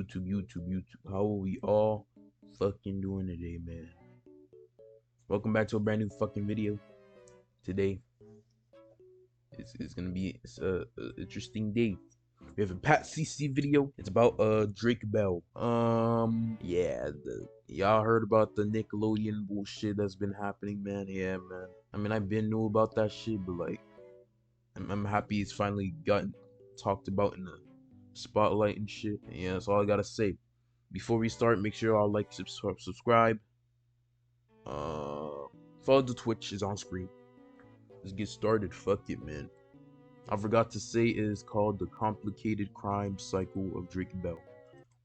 YouTube. How are we all fucking doing today, man? Welcome back to a brand new fucking video. Today, it's gonna be a interesting day. We have a Pat CC video. It's about Drake Bell. Yeah, y'all heard about the Nickelodeon bullshit that's been happening, man. Yeah, man. I mean, I've been knew about that shit, but like, I'm happy it's finally gotten talked about in the spotlight and shit. Yeah, that's all I gotta say. Before we start, make sure y'all like, subscribe. Follow the Twitch is on screen. Let's get started. Fuck it, man. I forgot to say it is called The Complicated Crime Cycle of Drake Bell.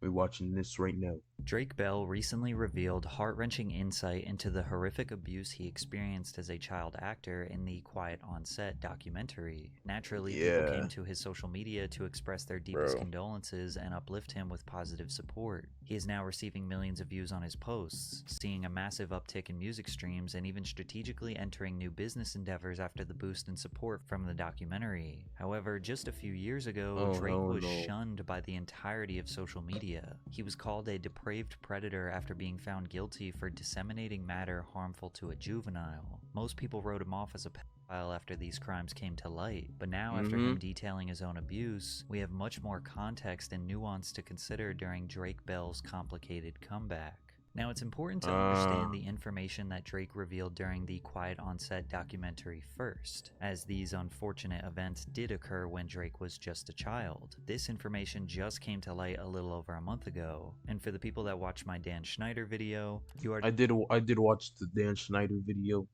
We're watching this right now. Drake Bell recently revealed heart-wrenching insight into the horrific abuse he experienced as a child actor in the Quiet on Set documentary. Naturally, people came to his social media to express their deepest condolences and uplift him with positive support. He is now receiving millions of views on his posts, seeing a massive uptick in music streams, and even strategically entering new business endeavors after the boost in support from the documentary. However, just a few years ago, Drake was shunned by the entirety of social media. He was called a depraved predator after being found guilty for disseminating matter harmful to a juvenile. Most people wrote him off as a pedophile after these crimes came to light, but now after him detailing his own abuse, we have much more context and nuance to consider during Drake Bell's complicated comeback. Now, it's important to understand the information that Drake revealed during the Quiet on Set documentary first, as these unfortunate events did occur when Drake was just a child. This information just came to light a little over a month ago, and for the people that watched my Dan Schneider video, I did watch the Dan Schneider video.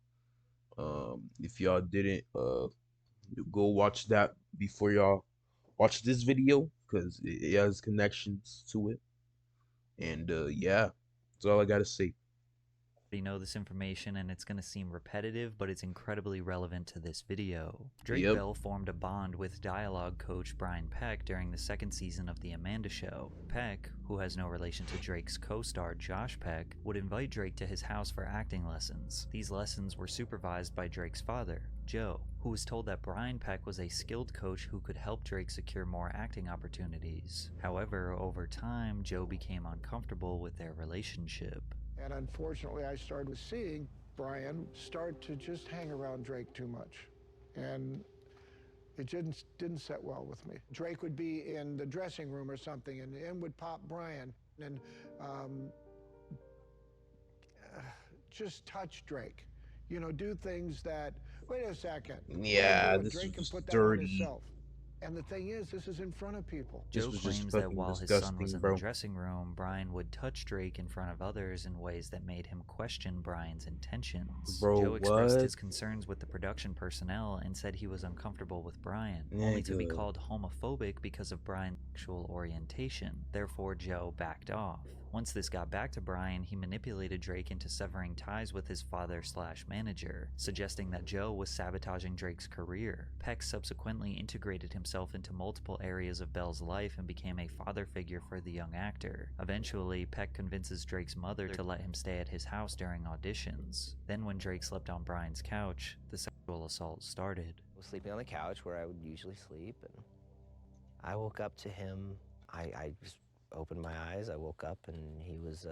If y'all didn't, go watch that before y'all watch this video, because it has connections to it. And yeah, that's all I gotta say. You know this information and it's going to seem repetitive, but it's incredibly relevant to this video. Drake Bell formed a bond with dialogue coach Brian Peck during the second season of The Amanda Show. Peck, who has no relation to Drake's co-star Josh Peck, would invite Drake to his house for acting lessons. These lessons were supervised by Drake's father, Joe, who was told that Brian Peck was a skilled coach who could help Drake secure more acting opportunities. However, over time, Joe became uncomfortable with their relationship. And unfortunately, I started seeing Brian start to just hang around Drake too much. And it didn't set well with me. Drake would be in the dressing room or something, and in would pop Brian, and just touch Drake. You know, do things that, wait a second. Yeah, this Drake can put that on himself. And the thing is, this is in front of people. Joe claims that while his son was in the dressing room, Brian would touch Drake in front of others in ways that made him question Brian's intentions. Joe expressed his concerns with the production personnel and said he was uncomfortable with Brian, only to be called homophobic because of Brian's sexual orientation. Therefore, Joe backed off. Once this got back to Brian, he manipulated Drake into severing ties with his father/manager, suggesting that Joe was sabotaging Drake's career. Peck subsequently integrated himself into multiple areas of Bell's life and became a father figure for the young actor. Eventually, Peck convinces Drake's mother to let him stay at his house during auditions. Then when Drake slept on Brian's couch, the sexual assault started. I was sleeping on the couch where I would usually sleep, and I woke up to him. I just opened my eyes, I woke up, and he was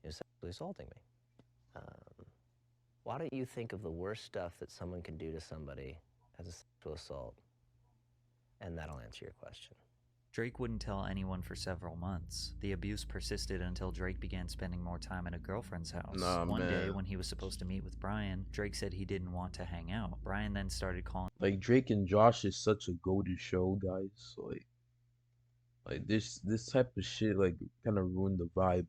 sexually assaulting me. Why don't you think of the worst stuff that someone can do to somebody as a sexual assault? And that'll answer your question. Drake wouldn't tell anyone for several months. The abuse persisted until Drake began spending more time at a girlfriend's house. One day, when he was supposed to meet with Brian, Drake said he didn't want to hang out. Brian then started calling... Like, Drake and Josh is such a goated show, guys. Like this type of shit, like, kind of ruined the vibe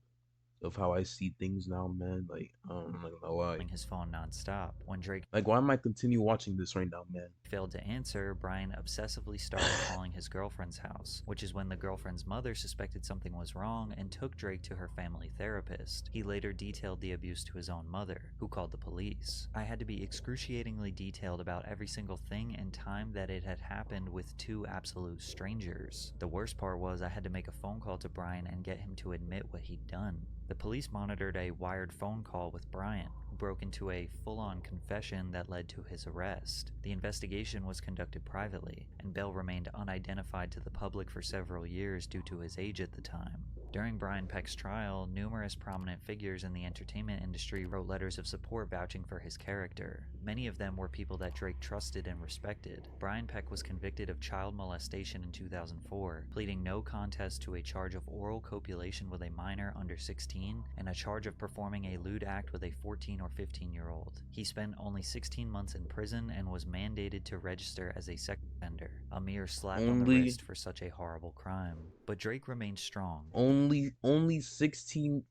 of how I see things now, man. Like, I'm not gonna lie. His phone nonstop. When Drake, like, why am I continue watching this right now, man? Failed to answer, Brian obsessively started calling his girlfriend's house, which is when the girlfriend's mother suspected something was wrong and took Drake to her family therapist. He later detailed the abuse to his own mother, who called the police. I had to be excruciatingly detailed about every single thing and time that it had happened with two absolute strangers. The worst part was I had to make a phone call to Brian and get him to admit what he'd done. The police monitored a wired phone call with Brian, who broke into a full-on confession that led to his arrest. The investigation was conducted privately, and Bell remained unidentified to the public for several years due to his age at the time. During Brian Peck's trial, numerous prominent figures in the entertainment industry wrote letters of support vouching for his character. Many of them were people that Drake trusted and respected. Brian Peck was convicted of child molestation in 2004, pleading no contest to a charge of oral copulation with a minor under 16 and a charge of performing a lewd act with a 14 or 15-year-old. He spent only 16 months in prison and was mandated to register as a sex offender, a mere slap on the wrist for such a horrible crime. But Drake remained strong. Only 16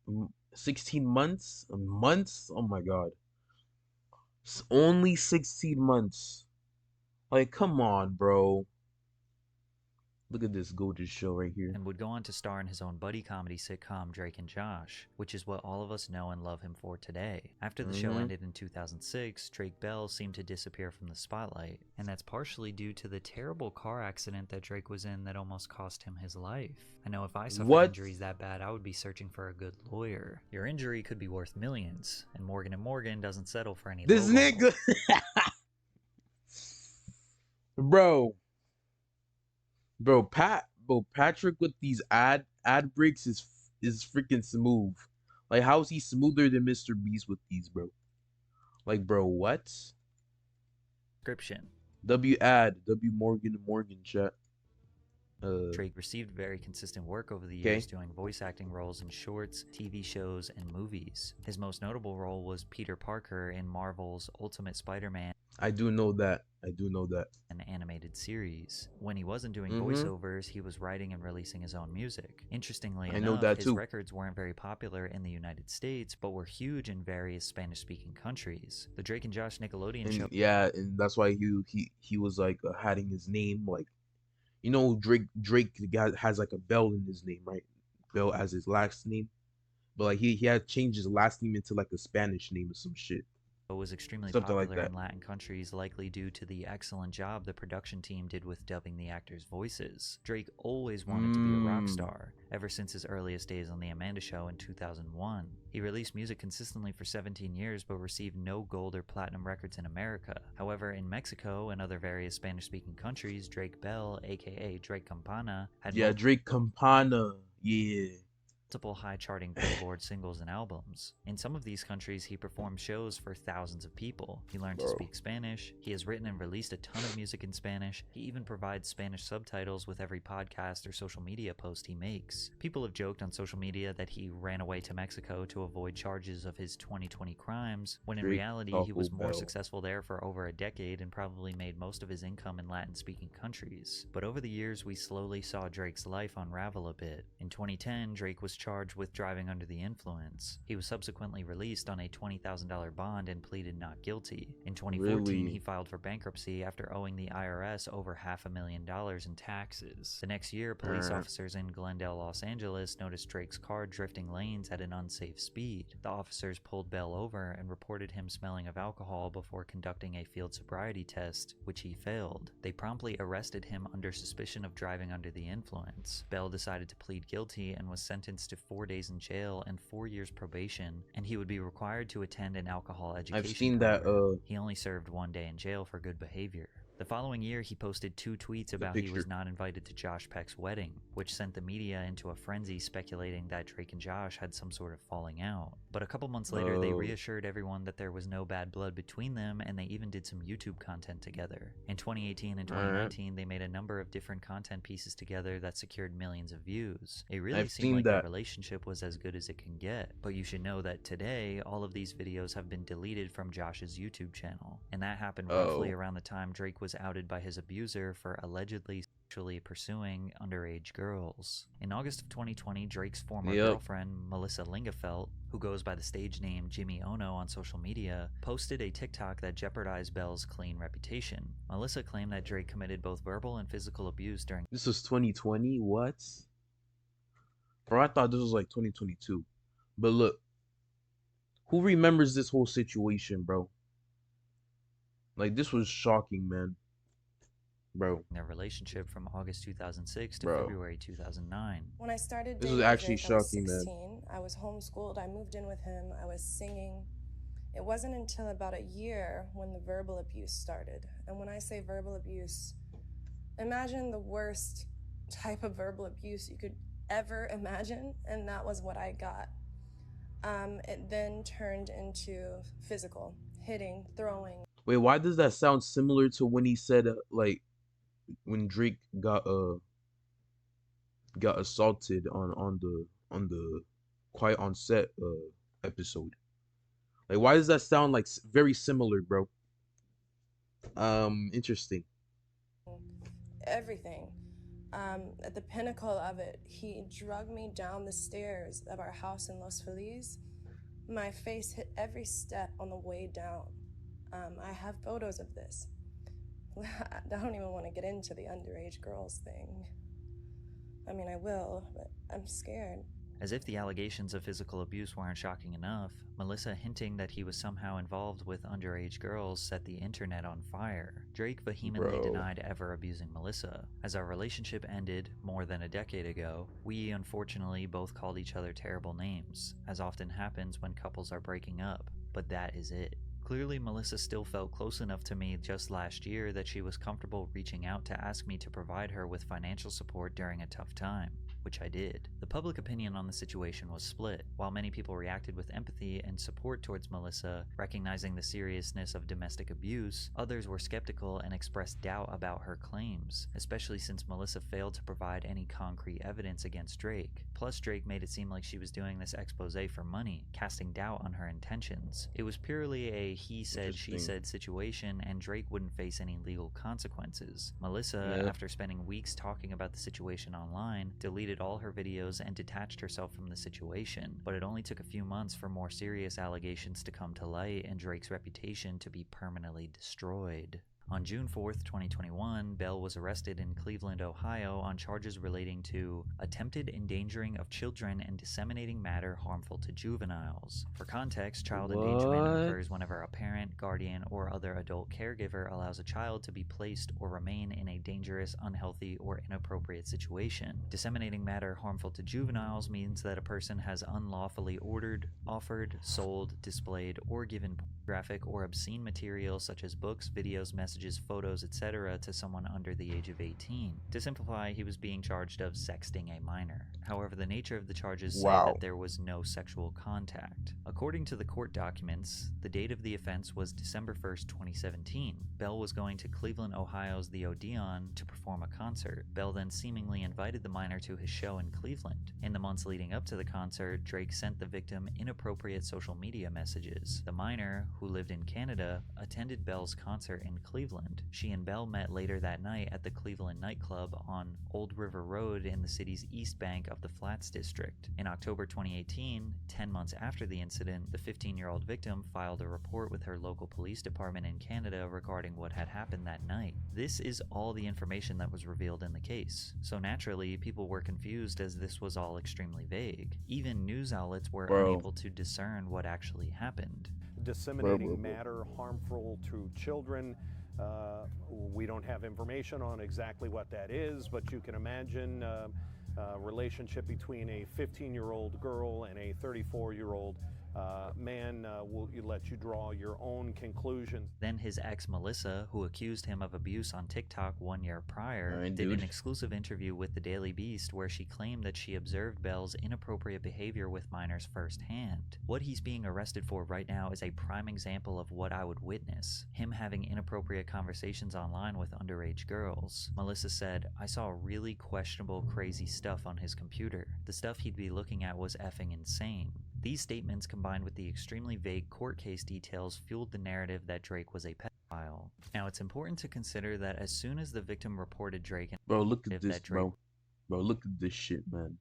months? Months? Oh my god. Only 16 months. Like, come on, bro. Look at this gorgeous show right here. And would go on to star in his own buddy comedy sitcom Drake and Josh, which is what all of us know and love him for today. After the show ended in 2006, Drake Bell seemed to disappear from the spotlight, and that's partially due to the terrible car accident that Drake was in that almost cost him his life. I know if I suffered injuries that bad, I would be searching for a good lawyer. Your injury could be worth millions, and Morgan & Morgan doesn't settle for any This nigga! Bro, Patrick with these ad breaks is freaking smooth. Like, how is he smoother than Mr. Beast with these, bro? Like, bro, what? Description. W Morgan & Morgan chat. Drake received very consistent work over the years doing voice acting roles in shorts, TV shows, and movies. His most notable role was Peter Parker in Marvel's Ultimate Spider-Man. I do know that. An animated series. When he wasn't doing voiceovers, he was writing and releasing his own music. Interestingly enough, his records weren't very popular in the United States, but were huge in various Spanish-speaking countries. The Drake and Josh Nickelodeon show. Yeah, and that's why he was like hiding his name, like, you know, Drake has like a Bell in his name, right? Bell as his last name, but like he had changed his last name into like a Spanish name or some shit. Was extremely popular in Latin countries, likely due to the excellent job the production team did with dubbing the actors' voices. Drake always wanted to be a rock star, ever since his earliest days on The Amanda Show in 2001. He released music consistently for 17 years, but received no gold or platinum records in America. However, in Mexico and other various Spanish-speaking countries, Drake Bell, aka Drake Campana, had Drake Campana, multiple high-charting Billboard singles and albums. In some of these countries, he performed shows for thousands of people. He learned to speak Spanish. He has written and released a ton of music in Spanish. He even provides Spanish subtitles with every podcast or social media post he makes. People have joked on social media that he ran away to Mexico to avoid charges of his 2020 crimes, when in reality he was more successful there for over a decade and probably made most of his income in Latin-speaking countries. But over the years, we slowly saw Drake's life unravel a bit. In 2010, Drake was charged with driving under the influence. He was subsequently released on a $20,000 bond and pleaded not guilty. In 2014, he filed for bankruptcy after owing the IRS over $500,000 in taxes. The next year, police officers in Glendale, Los Angeles noticed Drake's car drifting lanes at an unsafe speed. The officers pulled Bell over and reported him smelling of alcohol before conducting a field sobriety test, which he failed. They promptly arrested him under suspicion of driving under the influence. Bell decided to plead guilty and was sentenced to 4 days in jail and 4 years probation, and he would be required to attend an alcohol education program. He only served 1 day in jail for good behavior. The following year, he posted 2 tweets about he was not invited to Josh Peck's wedding, which sent the media into a frenzy speculating that Drake and Josh had some sort of falling out. But a couple months later, they reassured everyone that there was no bad blood between them, and they even did some YouTube content together. In 2018 and 2019, they made a number of different content pieces together that secured millions of views. It really seemed like their relationship was as good as it can get. But you should know that today, all of these videos have been deleted from Josh's YouTube channel, and that happened roughly around the time Drake was outed by his abuser for allegedly sexually pursuing underage girls. In August of 2020, Drake's former girlfriend, Melissa Lingafelt, who goes by the stage name Jimmy Ono on social media, posted a TikTok that jeopardized Bell's clean reputation. Melissa claimed that Drake committed both verbal and physical abuse during— This was 2020? What? Bro, I thought this was like 2022. But look, who remembers this whole situation, bro? Like, this was shocking, man. Bro. Their relationship from August 2006 to February 2009. When I started this was actually shocking, man. I was homeschooled. I moved in with him. I was singing. It wasn't until about a year when the verbal abuse started. And when I say verbal abuse, imagine the worst type of verbal abuse you could ever imagine, and that was what I got. It then turned into physical, hitting, throwing. Wait, why does that sound similar to when he said like when Drake got assaulted on the Quiet on Set episode? Like, why does that sound like very similar, bro? Interesting. Everything. At the pinnacle of it, he dragged me down the stairs of our house in Los Feliz. My face hit every step on the way down. I have photos of this. I don't even want to get into the underage girls thing. I mean, I will, but I'm scared. As if the allegations of physical abuse weren't shocking enough, Melissa hinting that he was somehow involved with underage girls set the internet on fire. Drake vehemently denied ever abusing Melissa. As our relationship ended more than a decade ago, we unfortunately both called each other terrible names, as often happens when couples are breaking up, but that is it. Clearly, Melissa still felt close enough to me just last year that she was comfortable reaching out to ask me to provide her with financial support during a tough time, which I did. The public opinion on the situation was split. While many people reacted with empathy and support towards Melissa, recognizing the seriousness of domestic abuse, others were skeptical and expressed doubt about her claims, especially since Melissa failed to provide any concrete evidence against Drake. Plus, Drake made it seem like she was doing this expose for money, casting doubt on her intentions. It was purely a he said, she said situation, and Drake wouldn't face any legal consequences. Melissa, after spending weeks talking about the situation online, deleted all her videos and detached herself from the situation, but it only took a few months for more serious allegations to come to light and Drake's reputation to be permanently destroyed. On June 4th, 2021, Bell was arrested in Cleveland, Ohio on charges relating to attempted endangering of children and disseminating matter harmful to juveniles. For context, child endangerment occurs whenever a parent, guardian, or other adult caregiver allows a child to be placed or remain in a dangerous, unhealthy, or inappropriate situation. Disseminating matter harmful to juveniles means that a person has unlawfully ordered, offered, sold, displayed, or given pornographic or obscene material such as books, videos, messages, photos, etc. to someone under the age of 18. To simplify, he was being charged of sexting a minor. However, the nature of the charges say that there was no sexual contact. According to the court documents, the date of the offense was December 1st, 2017. Bell was going to Cleveland, Ohio's The Odeon to perform a concert. Bell then seemingly invited the minor to his show in Cleveland. In the months leading up to the concert, Drake sent the victim inappropriate social media messages. The minor, who lived in Canada, attended Bell's concert in Cleveland. She and Bell met later that night at the Cleveland nightclub on Old River Road in the city's east bank of the Flats district. In October 2018, 10 months after the incident, the 15-year-old victim filed a report with her local police department in Canada regarding what had happened that night. This is all the information that was revealed in the case. So naturally, people were confused as this was all extremely vague. Even news outlets were unable to discern what actually happened. Disseminating matter harmful to children. We don't have information on exactly what that is, but you can imagine a relationship between a 15-year-old girl and a 34-year-old man will let you draw your own conclusions. Then his ex Melissa, who accused him of abuse on TikTok 1 year prior, did an exclusive interview with the Daily Beast where she claimed that she observed Bell's inappropriate behavior with minors firsthand. What he's being arrested for right now is a prime example of what I would witness, him having inappropriate conversations online with underage girls. Melissa said, "I saw really questionable, crazy stuff on his computer. The stuff he'd be looking at was effing insane." These statements, combined with the extremely vague court case details, fueled the narrative that Drake was a pedophile. Now, it's important to consider that as soon as the victim reported Drake, bro, look at this, bro, look at this shit, man.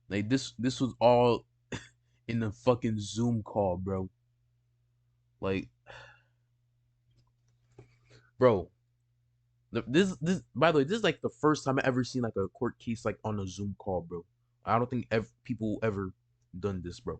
Like this was all in the fucking Zoom call, bro. Like, bro, this by the way, this is like the first time I ever seen like a court case like on a Zoom call, bro. I don't think people ever done this, bro.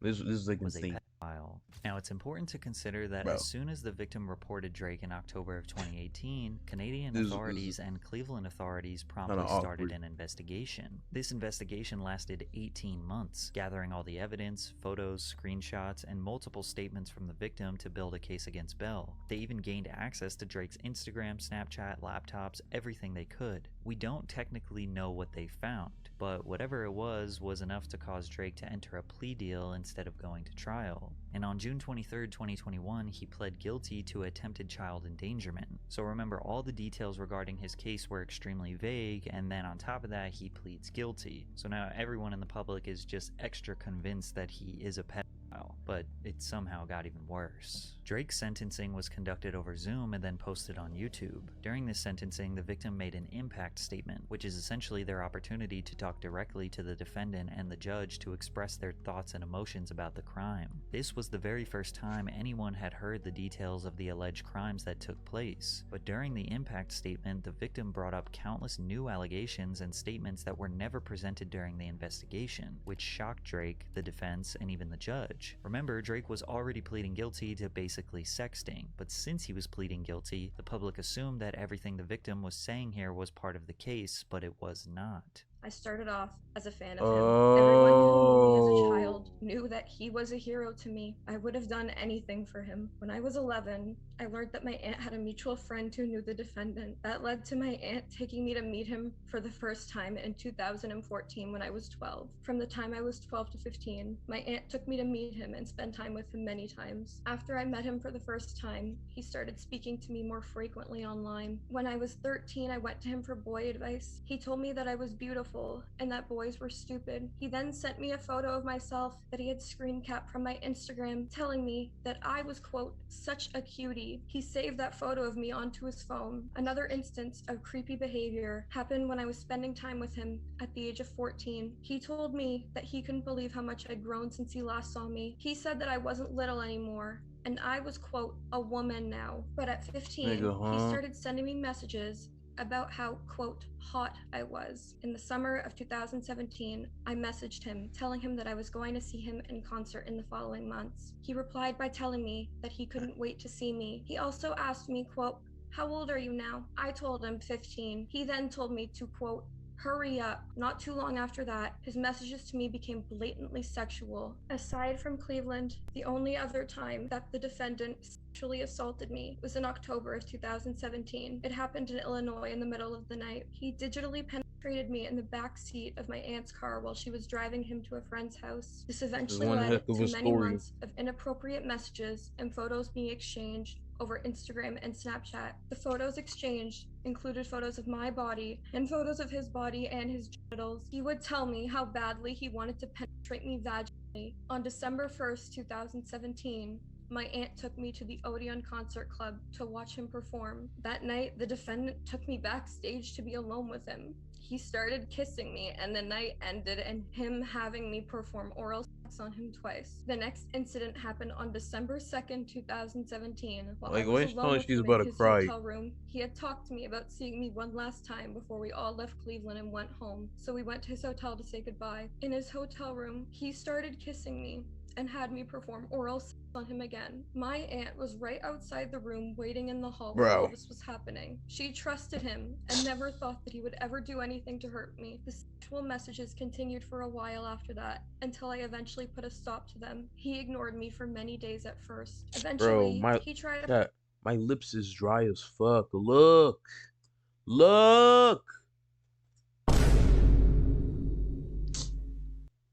This is like insane. trial. Now, it's important to consider that as soon as the victim reported Drake in October of 2018, Canadian authorities and Cleveland authorities promptly started an investigation. This investigation lasted 18 months, gathering all the evidence, photos, screenshots, and multiple statements from the victim to build a case against Bell. They even gained access to Drake's Instagram, Snapchat, laptops, everything they could. We don't technically know what they found, but whatever it was enough to cause Drake to enter a plea deal instead of going to trial. And on June 23, 2021, he pled guilty to attempted child endangerment. So remember, all the details regarding his case were extremely vague, and then on top of that, he pleads guilty. So now everyone in the public is just extra convinced that he is a pedophile, but it somehow got even worse. Drake's sentencing was conducted over Zoom and then posted on YouTube. During this sentencing, the victim made an impact statement, which is essentially their opportunity to talk directly to the defendant and the judge to express their thoughts and emotions about the crime. This was the very first time anyone had heard the details of the alleged crimes that took place, but during the impact statement, the victim brought up countless new allegations and statements that were never presented during the investigation, which shocked Drake, the defense, and even the judge. Remember, Drake was already pleading guilty to basically sexting, but since he was pleading guilty, the public assumed that everything the victim was saying here was part of the case, but it was not. I started off as a fan of him. Everyone who knew me as a child knew that he was a hero to me. I would have done anything for him. When I was 11, I learned that my aunt had a mutual friend who knew the defendant. That led to my aunt taking me to meet him for the first time in 2014 when I was 12. From the time I was 12 to 15, my aunt took me to meet him and spend time with him many times. After I met him for the first time, he started speaking to me more frequently online. When I was 13, I went to him for boy advice. He told me that I was beautiful and that boys were stupid. He then sent me a photo of myself that he had screen capped from my Instagram, telling me that I was, quote, such a cutie. He saved that photo of me onto his phone. Another instance of creepy behavior happened when I was spending time with him at the age of 14. He told me that he couldn't believe how much I'd grown since he last saw me. He said that I wasn't little anymore, and I was, quote, a woman now. But at 15, he started sending me messages about how, quote, hot I was. In the summer of 2017, I messaged him, telling him that I was going to see him in concert in the following months. He replied by telling me that he couldn't wait to see me. He also asked me, quote, how old are you now? I told him 15. He then told me to, quote, hurry up. Not too long after that, his messages to me became blatantly sexual. Aside from Cleveland, the only other time that the defendant sexually assaulted me was in October of 2017. It happened in Illinois in the middle of the night. He digitally penetrated me in the back seat of my aunt's car while she was driving him to a friend's house. This eventually led to many months of inappropriate messages and photos being exchanged over Instagram and Snapchat. The photos exchanged included photos of my body and photos of his body and his genitals. He would tell me how badly he wanted to penetrate me vaginally. On December 1st, 2017, my aunt took me to the Odeon Concert Club to watch him perform. That night, the defendant took me backstage to be alone with him. He started kissing me, and the night ended in him having me perform oral sex on him twice. The next incident happened on December 2nd, 2017. While I was alone with him in his hotel room, he had talked to me about seeing me one last time before we all left Cleveland and went home. So we went to his hotel to say goodbye. In his hotel room, he started kissing me and had me perform oral sex on him again. My aunt was right outside the room waiting in the hall while all this was happening. She trusted him and never thought that he would ever do anything to hurt me. The sexual messages continued for a while after that until I eventually put a stop to them. He ignored me for many days at first. Eventually, he tried to... My lips is dry as fuck. Look.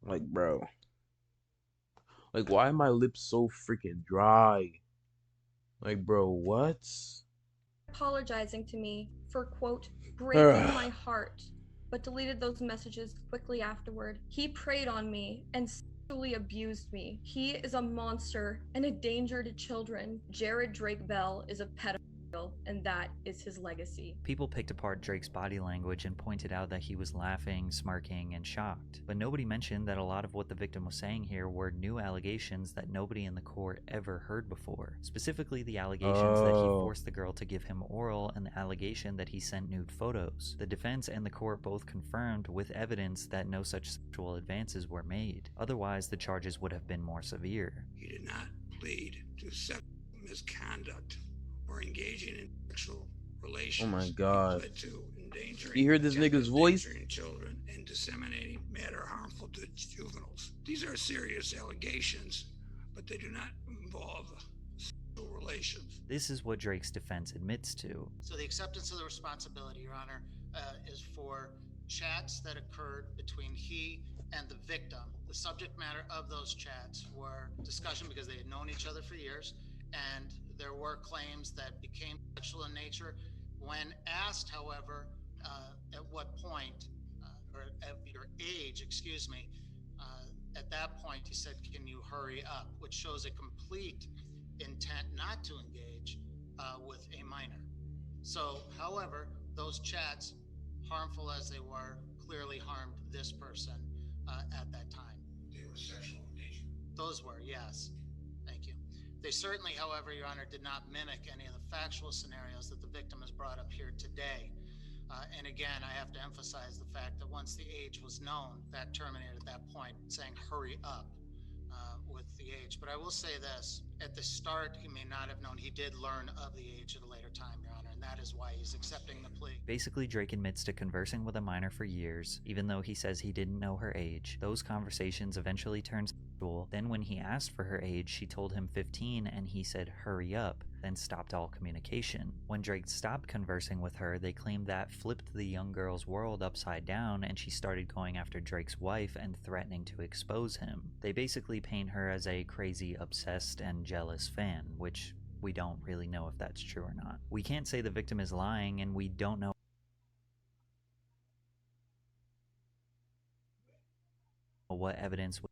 Like, bro. Like, why are my lips so freaking dry? Like, bro, what? Apologizing to me for, quote, breaking my heart, but deleted those messages quickly afterward. He preyed on me and sexually abused me. He is a monster and a danger to children. Jared Drake Bell is a pedophile. and that is his legacy. People picked apart Drake's body language and pointed out that he was laughing, smirking, and shocked. But nobody mentioned that a lot of what the victim was saying here were new allegations that nobody in the court ever heard before. Specifically, the allegations that he forced the girl to give him oral and the allegation that he sent nude photos. The defense and the court both confirmed with evidence that no such sexual advances were made. Otherwise, the charges would have been more severe. He did not plead to sexual misconduct or engaging in sexual relations. Oh my God. He pled to endangering, you hear this nigga's voice? Children and disseminating matter harmful to juveniles. These are serious allegations, but they do not involve sexual relations. This is what Drake's defense admits to. So the acceptance of the responsibility, Your Honor, is for chats that occurred between he and the victim. The subject matter of those chats were discussion because they had known each other for years, and there were claims that became sexual in nature. When asked, however, at what point, or at your age, excuse me, at that point he said, "Can you hurry up?" which shows a complete intent not to engage with a minor. So, however, those chats, harmful as they were, clearly harmed this person at that time. They were sexual in nature. Those were, yes. Thank you. They certainly, however, Your Honor, did not mimic any of the factual scenarios that the victim has brought up here today. And again, I have to emphasize the fact that once the age was known, that terminated at that point, saying hurry up with the age. But I will say this, at the start, he may not have known. He did learn of the age at a later time, Your Honor, and that is why he's accepting the plea. Basically, Drake admits to conversing with a minor for years, even though he says he didn't know her age. Those conversations eventually turned sexual. Then when he asked for her age, she told him 15 and he said hurry up, then stopped all communication. When Drake stopped conversing with her, they claimed that flipped the young girl's world upside down and she started going after Drake's wife and threatening to expose him. They basically paint her as a crazy, obsessed, and jealous fan, which we don't really know if that's true or not. We can't say the victim is lying, and we don't know what evidence would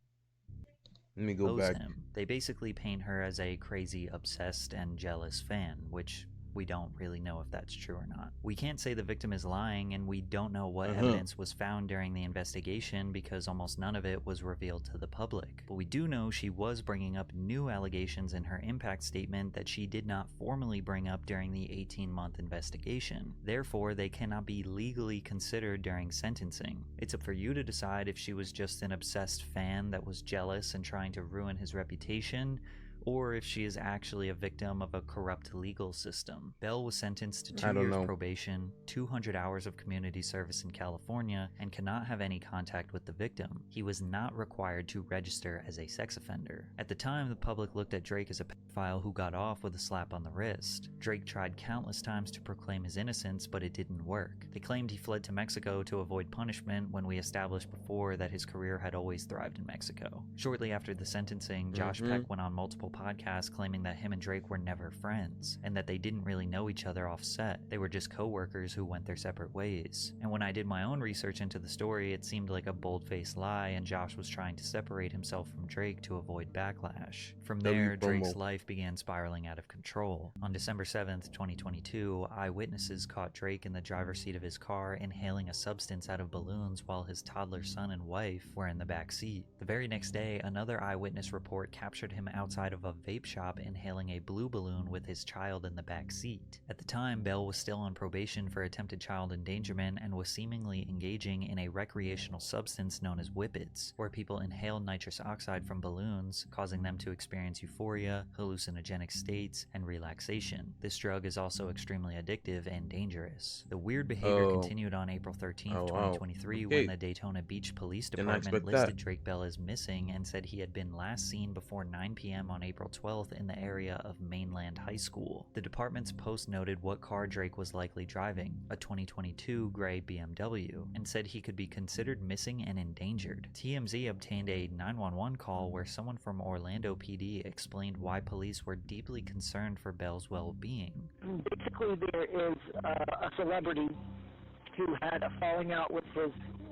Let me go back. him. They basically paint her as a crazy, obsessed, and jealous fan, which we don't really know if that's true or not. We can't say the victim is lying, and we don't know what evidence was found during the investigation because almost none of it was revealed to the public. But we do know she was bringing up new allegations in her impact statement that she did not formally bring up during the 18-month investigation. Therefore, they cannot be legally considered during sentencing. It's up for you to decide if she was just an obsessed fan that was jealous and trying to ruin his reputation, or if she is actually a victim of a corrupt legal system. Bell was sentenced to 2 years probation, 200 hours of community service in California, and cannot have any contact with the victim. He was not required to register as a sex offender. At the time, the public looked at Drake as a pedophile who got off with a slap on the wrist. Drake tried countless times to proclaim his innocence, but it didn't work. They claimed he fled to Mexico to avoid punishment when we established before that his career had always thrived in Mexico. Shortly after the sentencing, Josh Peck went on multiple podcasts claiming that him and Drake were never friends, and that they didn't really know each other off set. They were just co-workers who went their separate ways. And when I did my own research into the story, it seemed like a bold-faced lie, and Josh was trying to separate himself from Drake to avoid backlash. From there, Drake's life began spiraling out of control. On December 7th, 2022, eyewitnesses caught Drake in the driver's seat of his car inhaling a substance out of balloons while his toddler son and wife were in the back seat. The very next day, another eyewitness report captured him outside of a vape shop inhaling a blue balloon with his child in the back seat. At the time, Bell was still on probation for attempted child endangerment and was seemingly engaging in a recreational substance known as whippets, where people inhale nitrous oxide from balloons, causing them to experience euphoria, hallucinogenic states, and relaxation. This drug is also extremely addictive and dangerous. The weird behavior continued on April 13th, 2023, when the Daytona Beach Police Department listed Drake Bell as missing and said he had been last seen before 9 p.m. on April 12th in the area of Mainland High School. The department's post noted what car Drake was likely driving, a 2022 gray BMW, and said he could be considered missing and endangered. TMZ obtained a 911 call where someone from Orlando PD explained why police were deeply concerned for Bell's well-being. Basically, there is a celebrity who had a falling out with his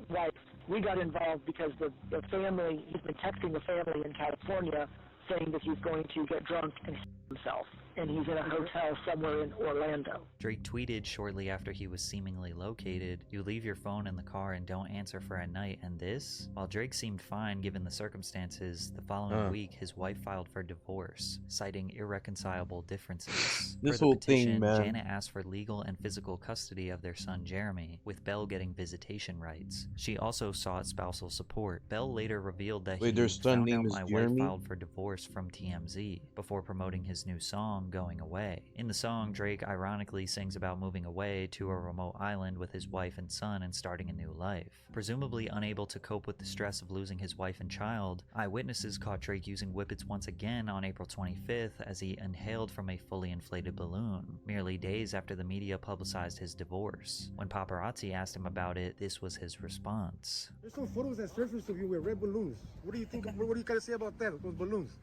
wife. We got involved because the family, he's been texting the family in California saying that he's going to get drunk and hit himself. and he's in a hotel somewhere in Orlando. Drake tweeted shortly after he was seemingly located, "You leave your phone in the car and don't answer for a night, and this?" While Drake seemed fine given the circumstances, the following week his wife filed for divorce, citing irreconcilable differences. This For the whole petition, thing, man. Janet asked for legal and physical custody of their son Jeremy, with Bell getting visitation rights. She also sought spousal support. Bell later revealed that Wait, he their son found name out is my Jeremy? wife filed for divorce from TMZ before promoting his new song, Going Away. In the song, Drake ironically sings about moving away to a remote island with his wife and son and starting a new life. Presumably unable to cope with the stress of losing his wife and child, eyewitnesses caught Drake using whippets once again on April 25th as he inhaled from a fully inflated balloon, merely days after the media publicized his divorce. When paparazzi asked him about it, this was his response. There's some photos that surfaced of you with red balloons. What do you think? What do you gotta say about that? Those balloons?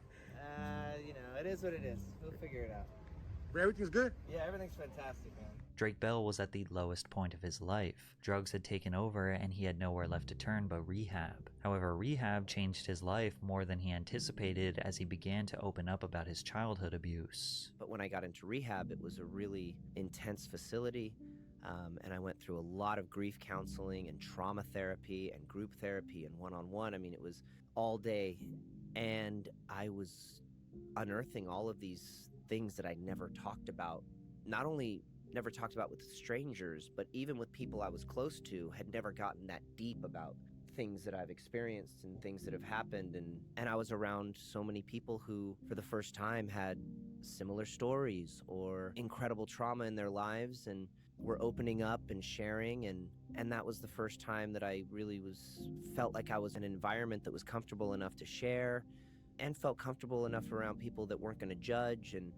You know, it is what it is. We'll figure it out. But everything's good? Yeah, everything's fantastic, man. Drake Bell was at the lowest point of his life. Drugs had taken over and he had nowhere left to turn but rehab. However, rehab changed his life more than he anticipated as he began to open up about his childhood abuse. But when I got into rehab, it was a really intense facility. And I went through a lot of grief counseling and trauma therapy and group therapy and one-on-one. I mean, it was all day. And I was unearthing all of these things that I never talked about. Not only never talked about with strangers, but even with people I was close to, had never gotten that deep about things that I've experienced and things that have happened. And I was around so many people who, for the first time, had similar stories or incredible trauma in their lives and were opening up and sharing, and that was the first time that I really felt like I was in an environment that was comfortable enough to share and felt comfortable enough around people that weren't going to judge and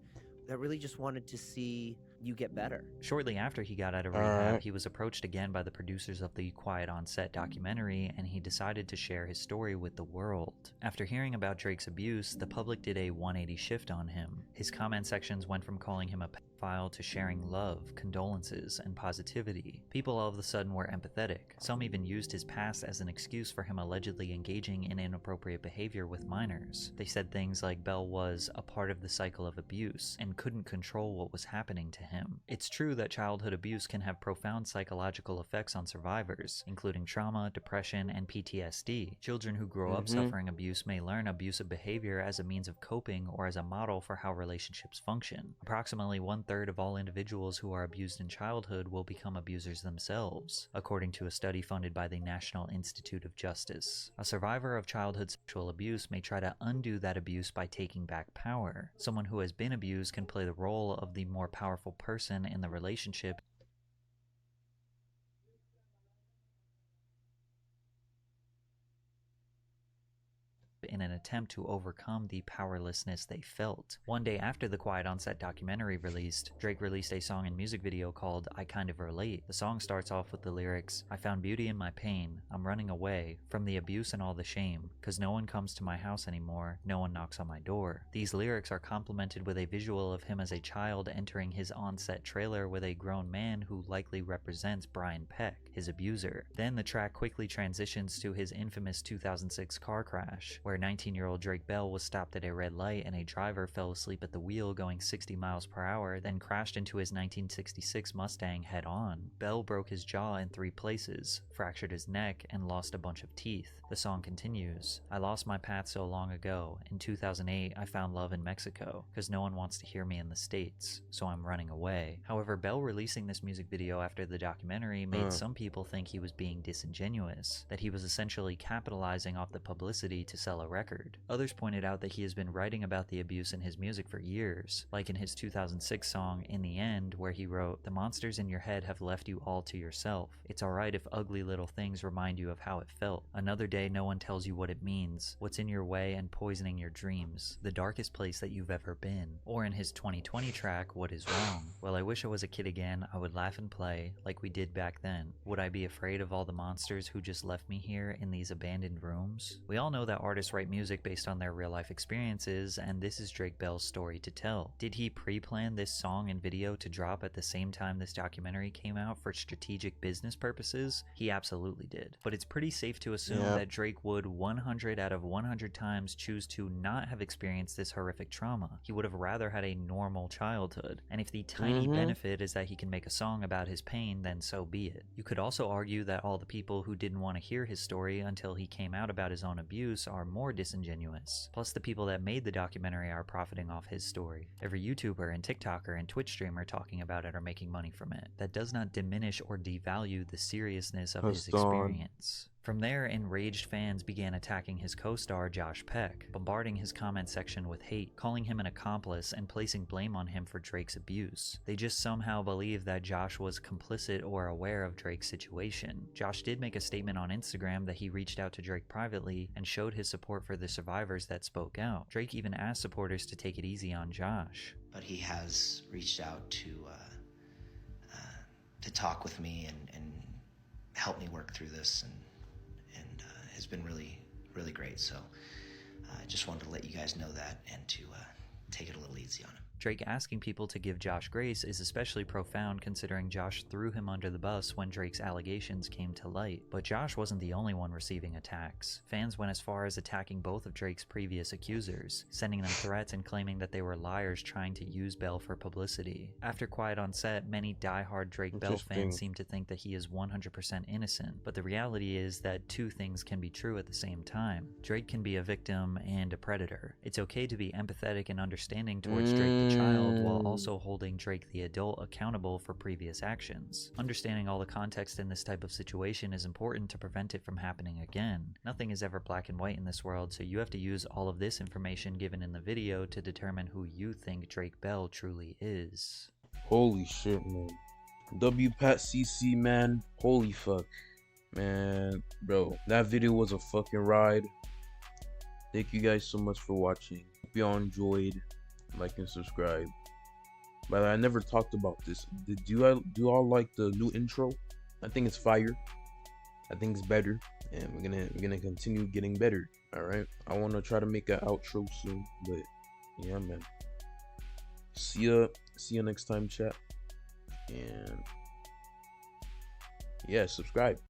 that really just wanted to see you get better. Shortly after he got out of rehab, he was approached again by the producers of the Quiet on Set documentary, and he decided to share his story with the world. After hearing about Drake's abuse, the public did a 180 shift on him. His comment sections went from calling him a pedophile to sharing love, condolences, and positivity. People all of a sudden were empathetic. Some even used his past as an excuse for him allegedly engaging in inappropriate behavior with minors. They said things like Bell was a part of the cycle of abuse and couldn't control what was happening to him. It's true that childhood abuse can have profound psychological effects on survivors, including trauma, depression, and PTSD. Children who grow up suffering abuse may learn abusive behavior as a means of coping or as a model for how relationships function. Approximately 1/3 of all individuals who are abused in childhood will become abusers themselves, according to a study funded by the National Institute of Justice. A survivor of childhood sexual abuse may try to undo that abuse by taking back power. Someone who has been abused can play the role of the more powerful person in the relationship in an attempt to overcome the powerlessness they felt. One day after the Quiet on Set documentary released, Drake released a song and music video called I Kind of Relate. The song starts off with the lyrics, "I found beauty in my pain, I'm running away from the abuse and all the shame, 'cause no one comes to my house anymore, no one knocks on my door." These lyrics are complemented with a visual of him as a child entering his on-set trailer with a grown man who likely represents Brian Peck, his abuser. Then the track quickly transitions to his infamous 2006 car crash, where 19-year-old Drake Bell was stopped at a red light and a driver fell asleep at the wheel going 60 miles per hour, then crashed into his 1966 Mustang head-on. Bell broke his jaw in 3 places, fractured his neck, and lost a bunch of teeth. The song continues, "I lost my path so long ago. In 2008, I found love in Mexico, because no one wants to hear me in the States, so I'm running away." However, Bell releasing this music video after the documentary made some people think he was being disingenuous, that he was essentially capitalizing off the publicity to sell a record. Others pointed out that he has been writing about the abuse in his music for years, like in his 2006 song In the End, where he wrote, "The monsters in your head have left you all to yourself. It's alright if ugly little things remind you of how it felt. Another day no one tells you what it means, what's in your way and poisoning your dreams, the darkest place that you've ever been." Or in his 2020 track, What Is Wrong? "Well, I wish I was a kid again, I would laugh and play, like we did back then. Would I be afraid of all the monsters who just left me here in these abandoned rooms?" We all know that artists write music music based on their real life experiences, and this is Drake Bell's story to tell. Did he pre-plan this song and video to drop at the same time this documentary came out for strategic business purposes? He absolutely did. But it's pretty safe to assume that Drake would 100 out of 100 times choose to not have experienced this horrific trauma. He would have rather had a normal childhood. And if the tiny benefit is that he can make a song about his pain, then so be it. You could also argue that all the people who didn't want to hear his story until he came out about his own abuse are more disingenuous. Plus, the people that made the documentary are profiting off his story. Every YouTuber and TikToker and Twitch streamer talking about it are making money from it. That does not diminish or devalue the seriousness of his experience. From there, enraged fans began attacking his co-star Josh Peck, bombarding his comment section with hate, calling him an accomplice, and placing blame on him for Drake's abuse. They just somehow believe that Josh was complicit or aware of Drake's situation. Josh did make a statement on Instagram that he reached out to Drake privately and showed his support for the survivors that spoke out. Drake even asked supporters to take it easy on Josh. But he has reached out to talk with me and help me work through this, and has been really, really great. So I just wanted to let you guys know that and to take it a little easy on him. Drake asking people to give Josh grace is especially profound considering Josh threw him under the bus when Drake's allegations came to light. But Josh wasn't the only one receiving attacks. Fans went as far as attacking both of Drake's previous accusers, sending them threats and claiming that they were liars trying to use Bell for publicity. After Quiet on Set, many die-hard Drake Bell fans seem to think that he is 100% innocent, but the reality is that two things can be true at the same time. Drake can be a victim and a predator. It's okay to be empathetic and understanding towards Drake the child while also holding Drake the adult accountable for previous actions. Understanding all the context in this type of situation is important to prevent it from happening again. Nothing is ever black and white in this world, so you have to use all of this information given in the video to determine who you think Drake Bell truly is. Holy shit, man. WPAT-CC, man. Holy fuck. Man, bro, that video was a fucking ride. Thank you guys so much for watching. Hope y'all enjoyed. Like and subscribe. By the way, I never talked about this. Do y'all like the new intro? I think it's fire. I think it's better, and we're gonna continue getting better. All right. I want to try to make an outro soon, but yeah, man. See ya next time, chat. And yeah, subscribe.